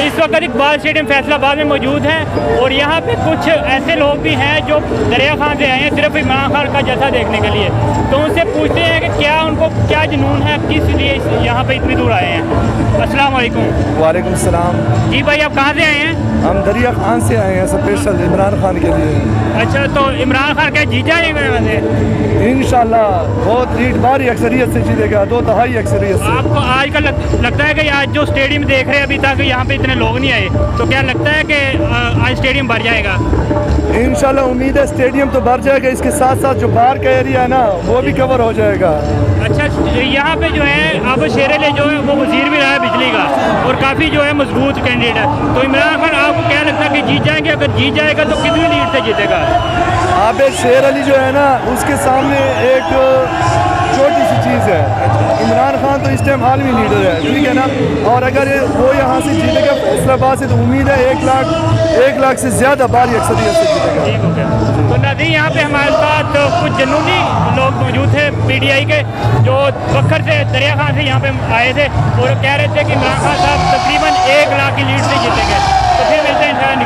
इस वक्त इकबाल स्टेडियम फैसलाबाद में मौजूद हैं और यहाँ पे कुछ ऐसे लोग भी हैं जो दरिया खान से आए हैं सिर्फ इमरान खान का जलसा देखने के लिए। तो उनसे पूछते हैं कि क्या उनको क्या जुनून है, किस लिए यहाँ पे इतनी दूर आए हैं। अस्सलाम वालेकुम। वालेकुम सलाम। जी भाई, आप कहाँ से आए हैं? हम दरिया खान से आए हैं स्पेशल इमरान खान के लिए। अच्छा, तो इमरान खान क्या जीत जाएंगे वैसे? इंशाल्लाह बहुत लीड भारी अक्सरियत से जीतेगा, 2 दहाई अक्सरियत से। आपको आज का लगता है कि आज जो स्टेडियम देख रहे हैं अभी तक यहाँ पे इतने लोग नहीं आए, तो क्या लगता है कि आज स्टेडियम भर जाएगा? इंशाल्लाह उम्मीद है स्टेडियम तो भर जाएगा, इसके साथ साथ जो बाहर का एरिया है ना वो भी कवर हो जाएगा। अच्छा, यहाँ पे जो है अब शेर अली जो है वो वजीर भी रहा है बिजली का और काफ़ी जो है मजबूत कैंडिडेट है। तो इमरान खान आपको क्या लगता है कि जीत जाएंगे? अगर जीत जाएगा तो कितनी लीड से जीतेगा? आबे शेर अली जो है ना उसके सामने एक छोटी सी चीज़ है। इमरान खान तो इस टाइम आलमी लीडर है, ठीक है ना, और अगर वो यहाँ से जीतेगा फैसलाबाद से तो उम्मीद है 1 लाख से ज़्यादा भारी अक्सरियत से जीतेगा। ठीक हो गया। तो नाज़रीन, यहाँ पे हमारे साथ कुछ जनूनी लोग मौजूद थे PTI के, जो बखर से दरिया खान से यहाँ पे आए थे और कह रहे थे कि इमरान खान साहब तकरीबन 1 लाख की लीड से जीतेंगे। तो फिर मिलते हैं इंशाल्लाह।